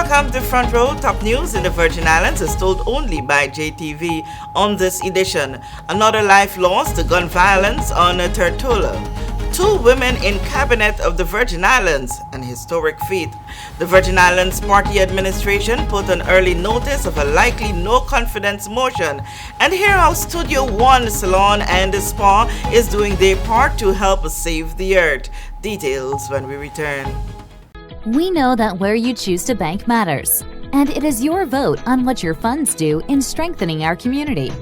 Welcome to Front Row. Top news in the Virgin Islands is told only by JTV on this edition. Another life lost to gun violence on Tortola. 2 women in cabinet of the Virgin Islands, an historic feat. The Virgin Islands Party Administration put on early notice of a likely no confidence motion. And here how Studio One Salon and Spa is doing their part to help save the earth. Details when we return. We know that where you choose to bank matters, and it is your vote on what your funds do in strengthening our community.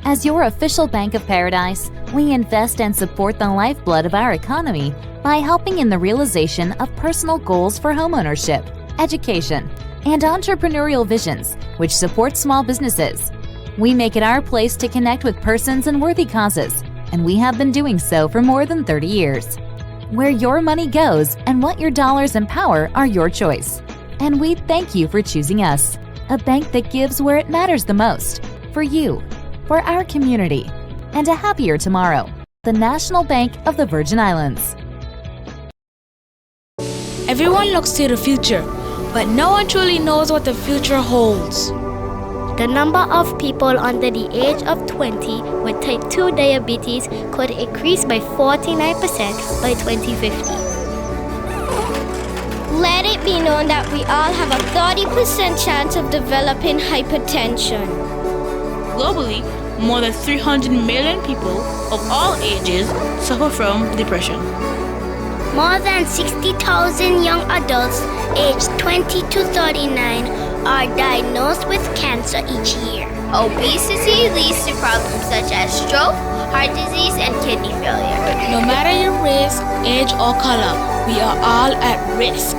As your official Bank of Paradise, we invest and support the lifeblood of our economy by helping in the realization of personal goals for homeownership, education, and entrepreneurial visions, which support small businesses. We make it our place to connect with persons and worthy causes, and we have been doing so for more than 30 years. Where your money goes and what your dollars empower are your choice. And we thank you for choosing us, a bank that gives where it matters the most, for you, for our community, and a happier tomorrow. The National Bank of the Virgin Islands. Everyone looks to the future, but no one truly knows what the future holds. The number of people under the age of 20 with type 2 diabetes could increase by 49% by 2050. Let it be known that we all have a 30% chance of developing hypertension. Globally, more than 300 million people of all ages suffer from depression. More than 60,000 young adults aged 20 to 39 are diagnosed with cancer each year. Obesity leads to problems such as stroke, heart disease, and kidney failure. No matter your race, age, or color, we are all at risk.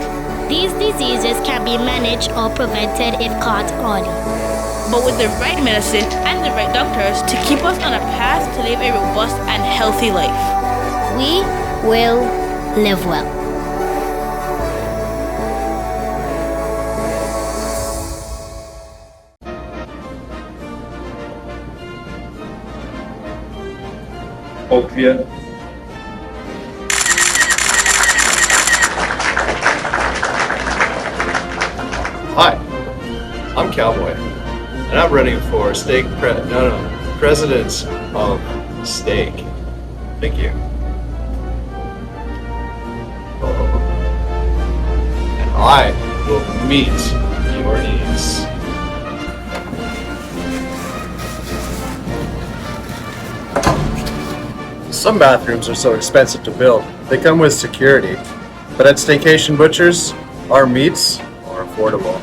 These diseases can be managed or prevented if caught early. But with the right medicine and the right doctors to keep us on a path to live a robust and healthy life, we will live well. Opiate. Hi, I'm Cowboy, and I'm running for president of Stake. Thank you. And I will meet your needs. Some bathrooms are so expensive to build, they come with security. But at Staycation Butchers, our meats are affordable.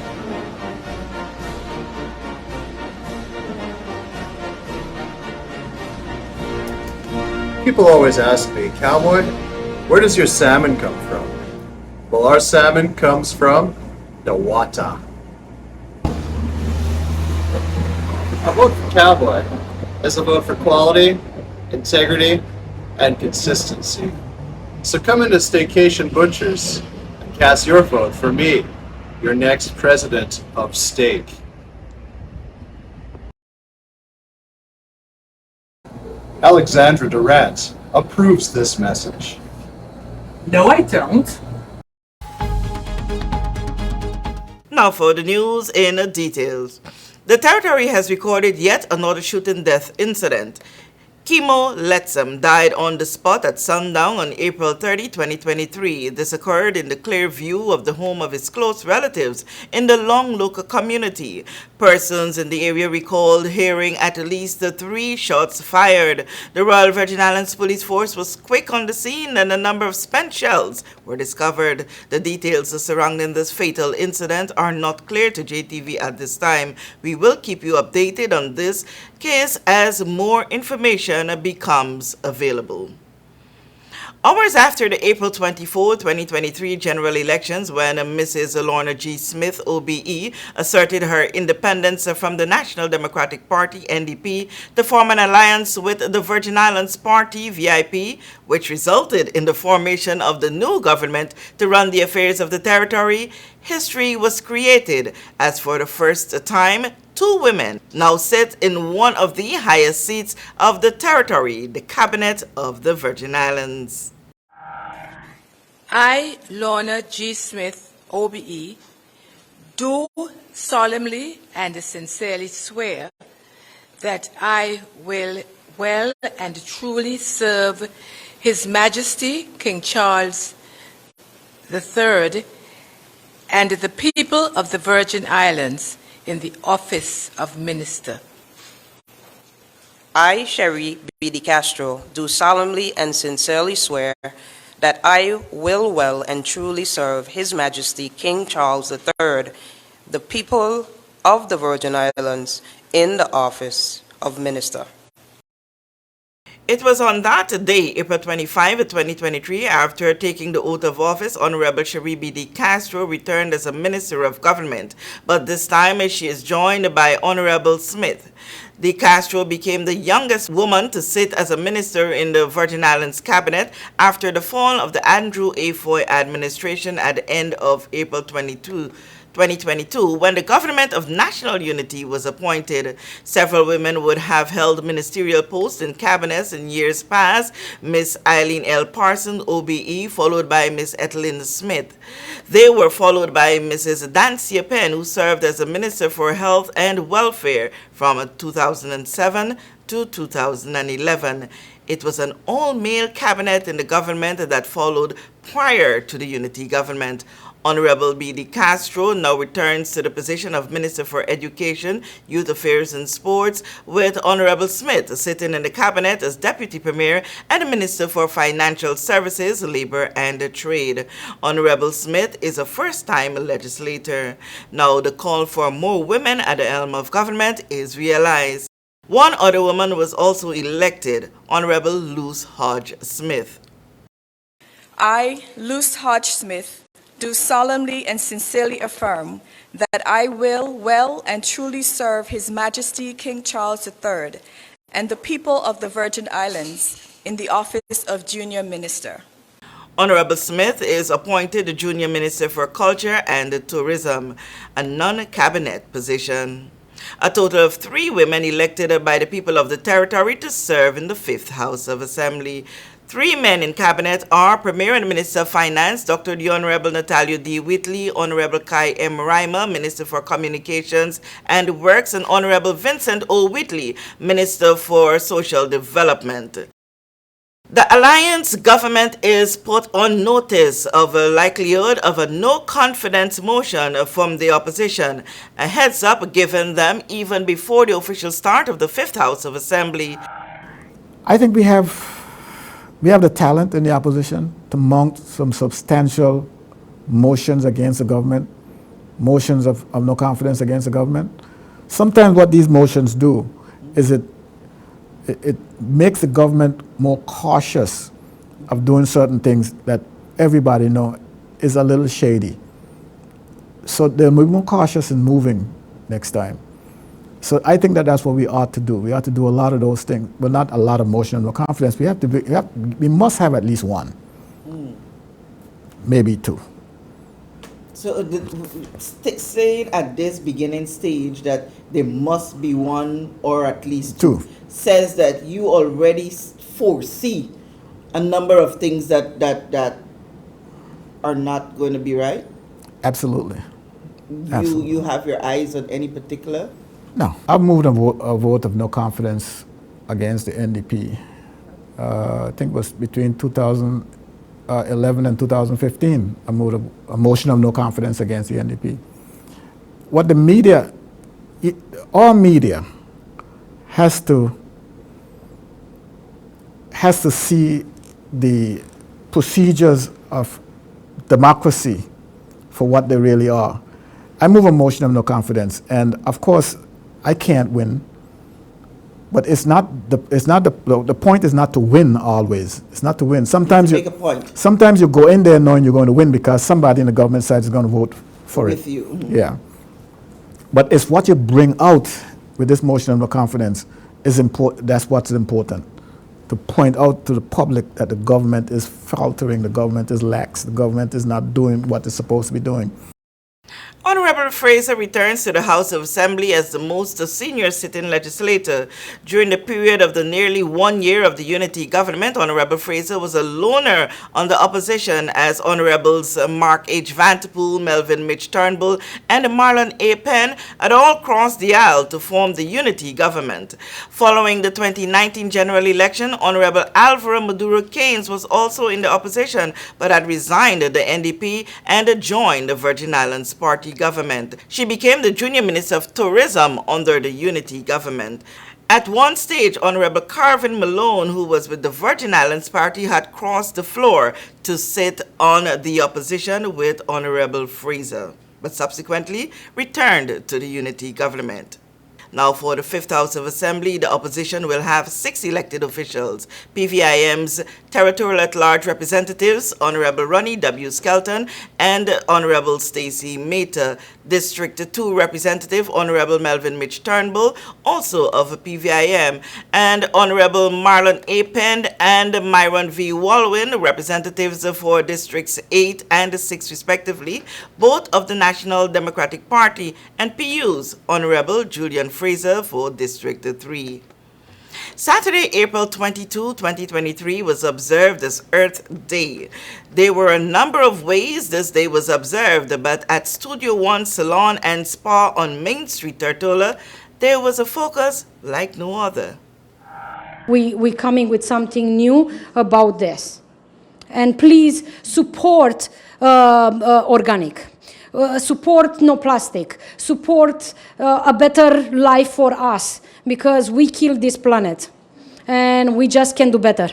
People always ask me, Cowboy, where does your salmon come from? Well, our salmon comes from the water. A vote for Cowboy is a vote for quality, integrity, and consistency. So come into Staycation Butchers and cast your vote for me, your next president of Steak. Alexandra Durant approves this message. No, I don't. Now for the news in details. The territory has recorded yet another shooting death incident. Kimo Letsam died on the spot at sundown on April 30, 2023. This occurred in the clear view of the home of his close relatives in the Long Look community. Persons in the area recalled hearing at least 3 shots fired. The Royal Virgin Islands Police Force was quick on the scene and a number of spent shells were discovered. The details surrounding this fatal incident are not clear to JTV at this time. We will keep you updated on this case as more information becomes available. Hours after the April 24, 2023 general elections, when Mrs. Lorna G. Smith, OBE, asserted her independence from the National Democratic Party, NDP, to form an alliance with the Virgin Islands Party, VIP, which resulted in the formation of the new government to run the affairs of the territory, history was created as for the first time, 2 women now sit in one of the highest seats of the territory, the Cabinet of the Virgin Islands. I, Lorna G. Smith, OBE, do solemnly and sincerely swear that I will well and truly serve His Majesty King Charles III and the people of the Virgin Islands in the office of Minister. I, Sherry B. De Castro, do solemnly and sincerely swear that I will well and truly serve His Majesty King Charles III, the people of the Virgin Islands, in the office of Minister. It was on that day, April 25, 2023, after taking the oath of office, Honorable Sherry B. De Castro returned as a Minister of Government, but this time she is joined by Honorable Smith. De Castro became the youngest woman to sit as a minister in the Virgin Islands cabinet after the fall of the Andrew A. Foy administration at the end of April 2022, when the government of national unity was appointed. Several women would have held ministerial posts in cabinets in years past. Miss Eileen L. Parsons, OBE, followed by Miss Ethelyn Smith. They were followed by Mrs. Dancia Penn, who served as a Minister for Health and Welfare from 2007 to 2011. It was an all-male cabinet in the government that followed prior to the unity government. Honorable B. De Castro now returns to the position of Minister for Education, Youth Affairs and Sports, with Honorable Smith sitting in the cabinet as Deputy Premier and Minister for Financial Services, Labor and Trade. Honorable Smith is a first-time legislator. Now the call for more women at the helm of government is realized. One other woman was also elected, Honorable Luce Hodge Smith. I, Luce Hodge Smith, do solemnly and sincerely affirm that I will well and truly serve His Majesty King Charles III and the people of the Virgin Islands in the office of Junior Minister. Honorable Smith is appointed the Junior Minister for Culture and Tourism, a non-cabinet position. A total of 3 women elected by the people of the territory to serve in the 5th House of Assembly. 3 men in cabinet are Premier and Minister of Finance, Dr. the Honorable Natalia D. Whitley, Honorable Kai M. Reimer, Minister for Communications and Works, and Honorable Vincent O. Whitley, Minister for Social Development. The Alliance government is put on notice of a likelihood of a no-confidence motion from the opposition, a heads-up given them even before the official start of the 5th House of Assembly. I think we have the talent in the opposition to mount some substantial motions against the government, motions of no confidence against the government. Sometimes what these motions do is it makes the government more cautious of doing certain things that everybody knows is a little shady. So they're more cautious in moving next time. So I think that's what we ought to do. We ought to do a lot of those things, but not a lot of motion and no confidence. We must have at least one, maybe 2. So saying at this beginning stage that there must be 1 or at least 2 says that you already foresee a number of things that are not going to be right? Absolutely. You have your eyes on any particular? No, I've moved a vote of no confidence against the NDP. I think it was between 2011 and 2015. I moved a motion of no confidence against the NDP. What the media, all media, has to see the procedures of democracy for what they really are. I move a motion of no confidence, and of course, I can't win, but the point is not to win always. It's not to win. Sometimes sometimes you go in there knowing you're going to win because somebody in the government side is going to vote for it. With you. Mm-hmm. Yeah. But it's what you bring out with this motion of no confidence is important. That's what's important. To point out to the public that the government is faltering, the government is lax, the government is not doing what it's supposed to be doing. Honorable Fraser returns to the House of Assembly as the most senior sitting legislator. During the period of the nearly 1 year of the unity government, Honorable Fraser was a loner on the opposition as Honorables Mark H. Vanterpool, Melvin Mitch Turnbull, and Marlon A. Penn had all crossed the aisle to form the unity government. Following the 2019 general election, Honorable Alvaro Maduro Keynes was also in the opposition but had resigned the NDP and joined the Virgin Islands Party government. She became the junior minister of tourism under the unity government. At one stage, Honorable Carvin Malone, who was with the Virgin Islands Party, had crossed the floor to sit on the opposition with Honorable Fraser, but subsequently returned to the unity government. Now, for the Fifth House of Assembly, the opposition will have 6 elected officials. PVIM's territorial at-large representatives, Honorable Ronnie W. Skelton and Honorable Stacey Mata. District 2 representative, Honorable Melvin Mitch Turnbull, also of PVIM, and Honorable Marlon A. Penn and Myron V. Walwyn, representatives for Districts 8 and 6 respectively, both of the National Democratic Party, and PU's Honorable Julian Fraser for District 3. Saturday, April 22, 2023 was observed as Earth Day. There were a number of ways this day was observed, but at Studio One Salon and Spa on Main Street, Tortola, there was a focus like no other. We're coming with something new about this. And please support organic. Support no plastic. Support a better life for us, because we kill this planet and we just can do better.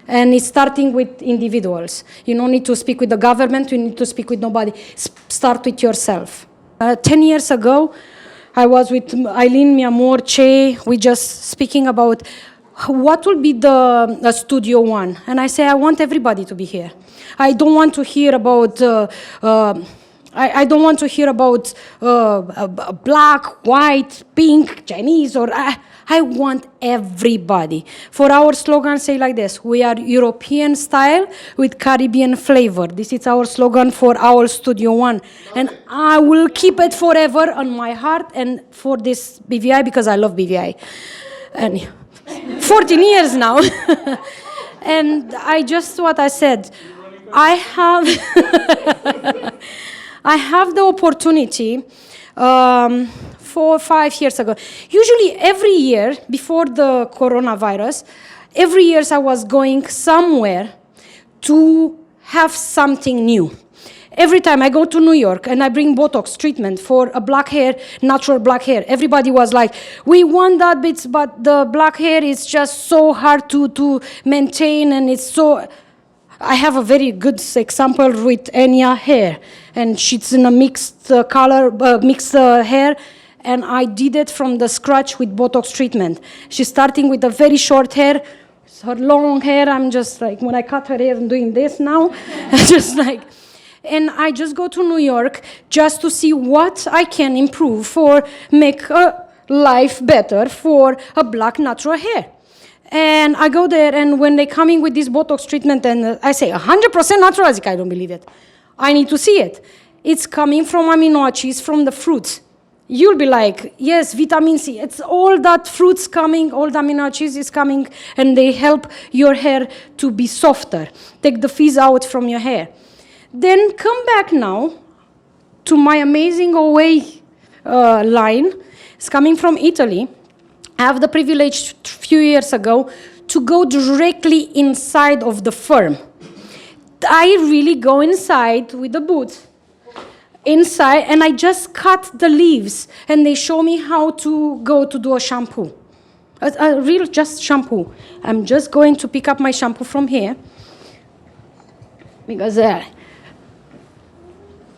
And it's starting with individuals. You don't need to speak with the government, you need to speak with nobody. Start with yourself. 10 years ago, I was with Eileen, mi amor, Che, we just speaking about what will be the Studio One. And I say, I want everybody to be here. I don't want to hear about I don't want to hear about black, white, pink, Chinese, or I want everybody. For our slogan, say like this: we are European style with Caribbean flavor. This is our slogan for our Studio One. And I will keep it forever on my heart and for this BVI, because I love BVI. And 14 years now. And I just, what I said, I have the opportunity 4 or 5 years ago. Usually every year before the coronavirus, every year I was going somewhere to have something new. Every time I go to New York and I bring Botox treatment for a black hair, natural black hair, everybody was like, we want that bits, but the black hair is just so hard to maintain, and it's so... I have a very good example with Enya hair, and she's in a mixed mixed hair, and I did it from the scratch with Botox treatment. She's starting with a very short hair, her long hair. I'm just like, when I cut her hair, I'm doing this now, just like, and I just go to New York just to see what I can improve for make life better for a black natural hair. And I go there, and when they come in with this Botox treatment, and I say 100% natural, I don't believe it. I need to see it. It's coming from amino acids from the fruits. You'll be like, yes, vitamin C. It's all that fruits coming, all the amino acids is coming, and they help your hair to be softer. Take the fizz out from your hair. Then come back now to my amazing OA line. It's coming from Italy. I have the privilege a few years ago to go directly inside of the firm. I really go inside with the boots, inside, and I just cut the leaves, and they show me how to go to do a shampoo. A real just shampoo. I'm just going to pick up my shampoo from here, because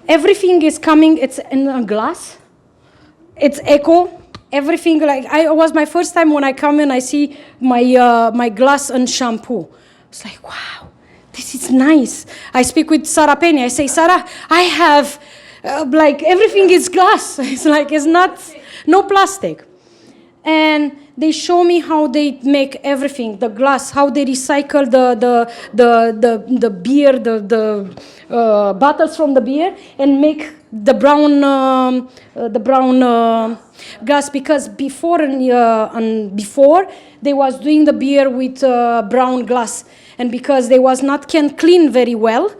everything is coming, it's in a glass, it's eco. Everything, like, it was my first time when I come in, I see my glass and shampoo. It's like, wow, this is nice. I speak with Sarah Penny. I say, Sarah, I have, like, everything is glass. It's like, it's not, no plastic. And they show me how they make everything, the glass, how they recycle the beer, the bottles from the beer, and make the brown glass. Because before they was doing the beer with brown glass, and because they was not can clean very well,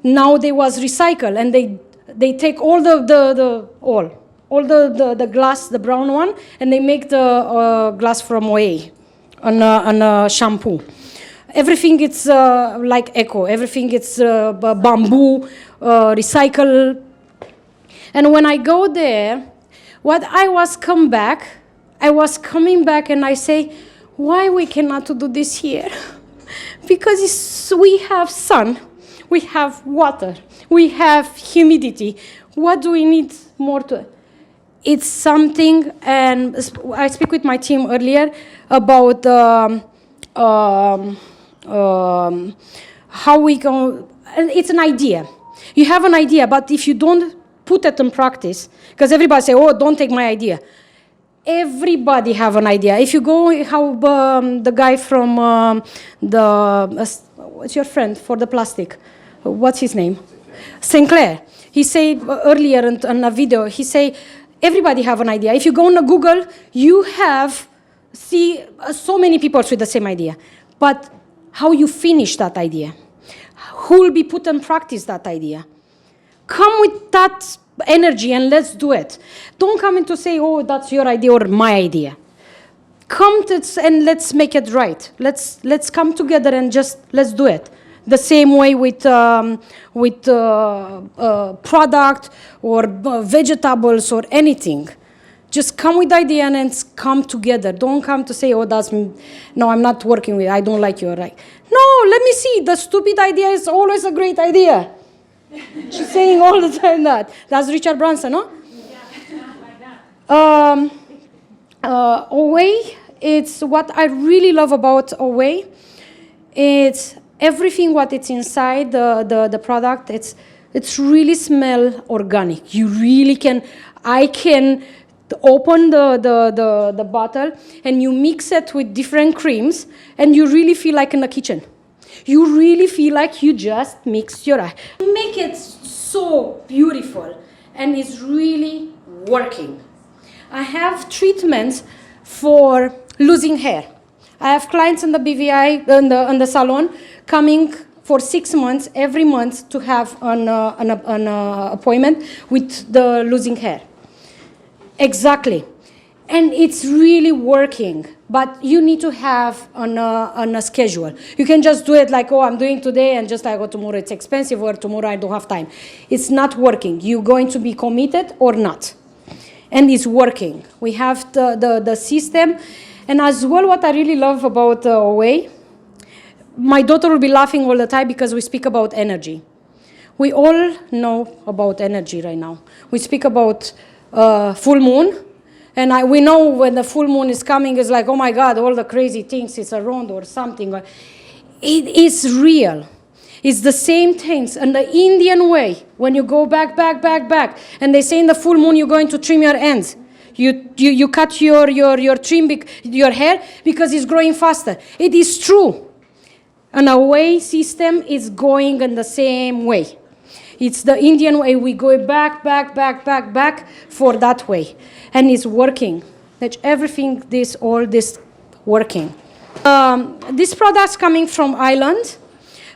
now they was recycle, and they take all the glass, the brown one, and they make the glass from OA on shampoo. Everything it's like eco. Everything it's bamboo, recycle. And when I go there, I was coming back, and I say, why we cannot do this here? Because we have sun, we have water, we have humidity. What do we need more to? It's something, and I speak with my team earlier about how we go. It's an idea. You have an idea, but if you don't put it in practice, because everybody say, "Oh, don't take my idea." Everybody have an idea. If you go, how the guy from what's your friend for the plastic? What's his name? Sinclair. He said earlier in a video. He say, everybody have an idea. If you go on Google, you see so many people with the same idea. But how you finish that idea? Who will be put in practice that idea? Come with that energy and let's do it. Don't come in to say, oh, that's your idea or my idea. Come and let's make it right. Let's come together and just let's do it. The same way with product or vegetables or anything. Just come with the idea and then come together. Don't come to say, oh, no, I'm not working with it. I don't like you. Right? No, let me see. The stupid idea is always a great idea. She's saying all the time that. That's Richard Branson, no? OA, it's what I really love about OA. It's everything what it's inside the product. It's really smell organic. You really can. I can open the bottle and you mix it with different creams, and you really feel like in the kitchen. You really feel like you just mix your eye. Make it so beautiful, and it's really working. I have treatments for losing hair. I have clients in the BVI, in the salon, coming for 6 months, every month, to have an appointment with the losing hair. Exactly. And it's really working, but you need to have on a schedule. You can just do it like, oh, I'm doing today, and just like, oh, tomorrow it's expensive, or tomorrow I don't have time. It's not working. You're going to be committed or not. And it's working. We have the system. And as well, what I really love about OA, my daughter will be laughing all the time because we speak about energy. We all know about energy right now. We speak about full moon. And we know when the full moon is coming, it's like, oh my God, all the crazy things is around or something. It is real. It's the same things. And the Indian way, when you go back, and they say in the full moon you're going to trim your ends. You cut your hair because it's growing faster. It is true. And our way system is going in the same way. It's the Indian way. We go back for that way. And it's working. That everything, all this working. These products coming from Ireland.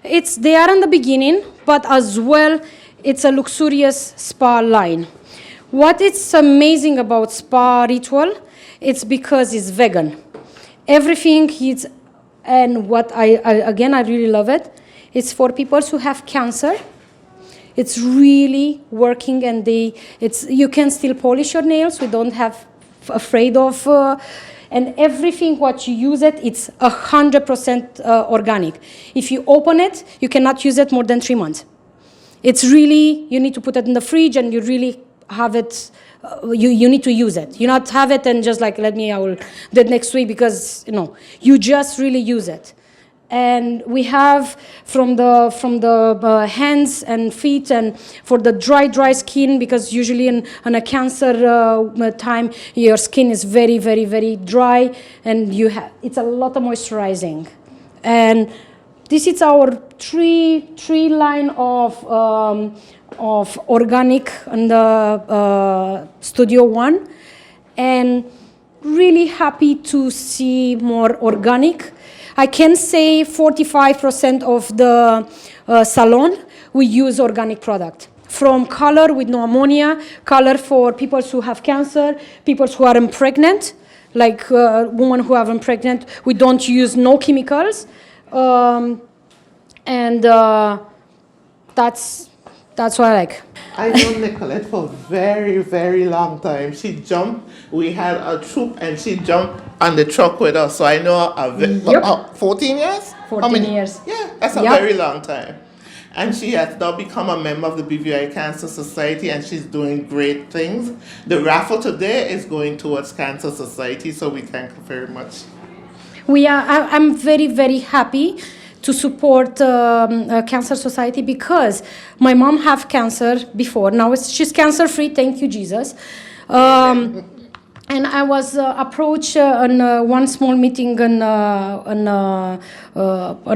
They are in the beginning, but as well, it's a luxurious spa line. What is amazing about Spa Ritual, it's because it's vegan. Everything is, and what I really love it, it's for people who have cancer. It's really working, and you can still polish your nails. We don't have afraid of, and everything what you use it's 100% organic. If you open it, you cannot use it more than 3 months. It's really, you need to put it in the fridge, and you really have it, you need to use it. You not have it and just like, I will do it next week, because, you just really use it. And we have from the hands and feet, and for the dry skin, because usually in a cancer time your skin is very, very, very dry, and it's a lot of moisturizing. And this is our three line of organic in the Studio One, and really happy to see more organic. I can say 45% of the salon we use organic product. From color with no ammonia, color for people who have cancer, people who are pregnant, like women who are pregnant, we don't use no chemicals, and that's what I like. I know Nicolette for a very, very long time. She jumped. We had a troop, and she jumped on the truck with us. So I know her 14 years? 14 years. Yeah, that's a very long time. And she has now become a member of the BVI Cancer Society, and she's doing great things. The raffle today is going towards Cancer Society, so we thank her very much. I'm very, very happy to support Cancer Society, because my mom have cancer before. Now she's cancer free, thank you, Jesus. And I was approached on one small meeting on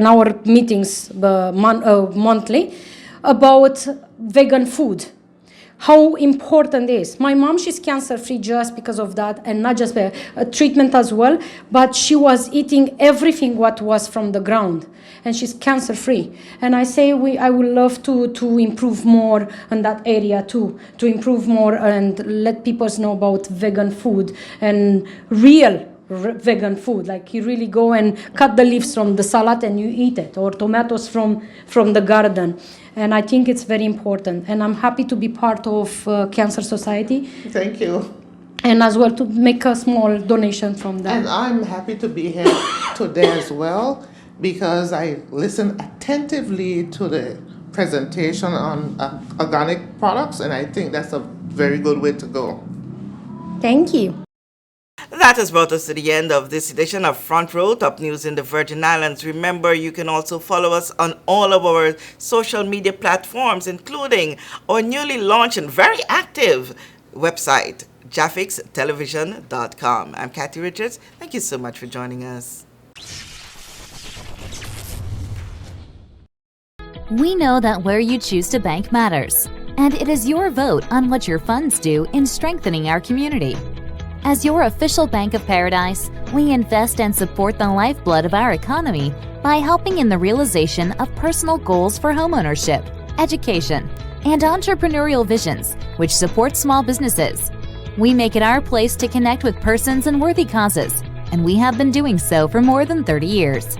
our meetings monthly about vegan food. How important it is. My mom, she's cancer free just because of that, and not just treatment as well, but she was eating everything what was from the ground, and she's cancer free. And I say I would love to improve more in that area too, to improve more and let people know about vegan food and real vegan food. Like you really go and cut the leaves from the salad and you eat it, or tomatoes from the garden. And I think it's very important. And I'm happy to be part of Cancer Society. Thank you. And as well to make a small donation from them. And I'm happy to be here today as well, because I listened attentively to the presentation on organic products, and I think that's a very good way to go. Thank you. That has brought us to the end of this edition of Front Row, Top News in the Virgin Islands. Remember, you can also follow us on all of our social media platforms, including our newly launched and very active website, JahphixTelevision.com. I'm Kathy Richards. Thank you so much for joining us. We know that where you choose to bank matters, and it is your vote on what your funds do in strengthening our community. As your official Bank of Paradise, we invest and support the lifeblood of our economy by helping in the realization of personal goals for homeownership, education, and entrepreneurial visions, which support small businesses. We make it our place to connect with persons and worthy causes, and we have been doing so for more than 30 years.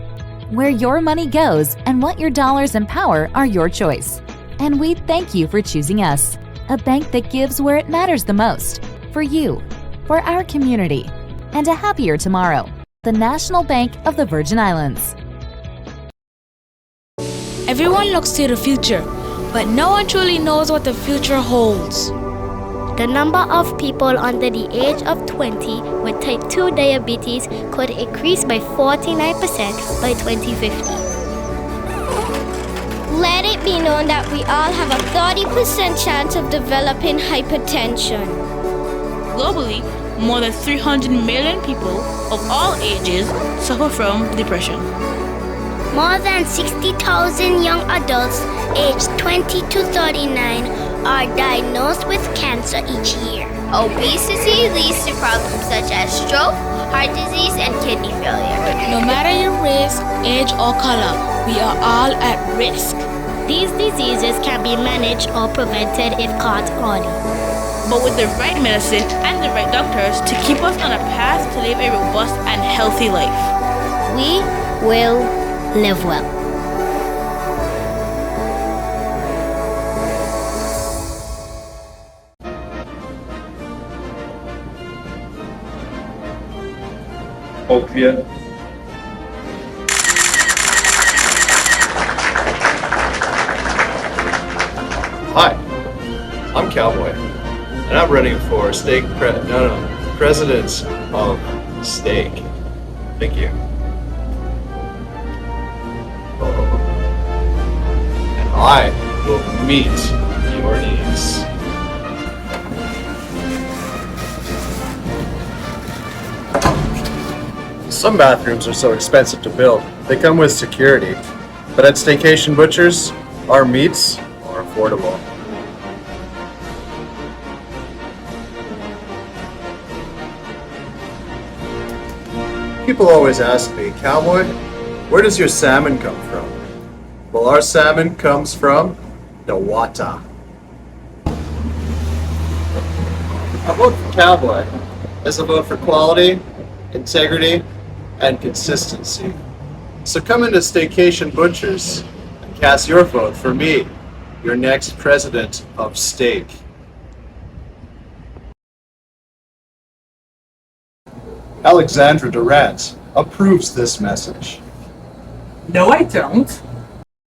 Where your money goes and what your dollars empower are your choice. And we thank you for choosing us, a bank that gives where it matters the most, for you, for our community, and a happier tomorrow. The National Bank of the Virgin Islands. Everyone looks to the future, but no one truly knows what the future holds. The number of people under the age of 20 with type 2 diabetes could increase by 49% by 2050. Let it be known that we all have a 30% chance of developing hypertension. Globally, more than 300 million people of all ages suffer from depression. More than 60,000 young adults aged 20 to 39 are diagnosed with cancer each year. Obesity leads to problems such as stroke, heart disease, and kidney failure. No matter your race, age, or color, we are all at risk. These diseases can be managed or prevented if caught early. But with the right medicine and the right doctors to keep us on a path to live a robust and healthy life, we will live well. Opiate. Hi, I'm Cowboy, and I'm running for president of Steak. Thank you. I will meet your needs. Some bathrooms are so expensive to build, they come with security. But at Staycation Butchers, our meats are affordable. People always ask me, "Cowboy, where does your salmon come from?" Well, our salmon comes from Newata. A vote for Cowboy is a vote for quality, integrity, and consistency. So come into Staycation Butchers and cast your vote for me, your next president of steak. Alexandra Durant approves this message. No, I don't.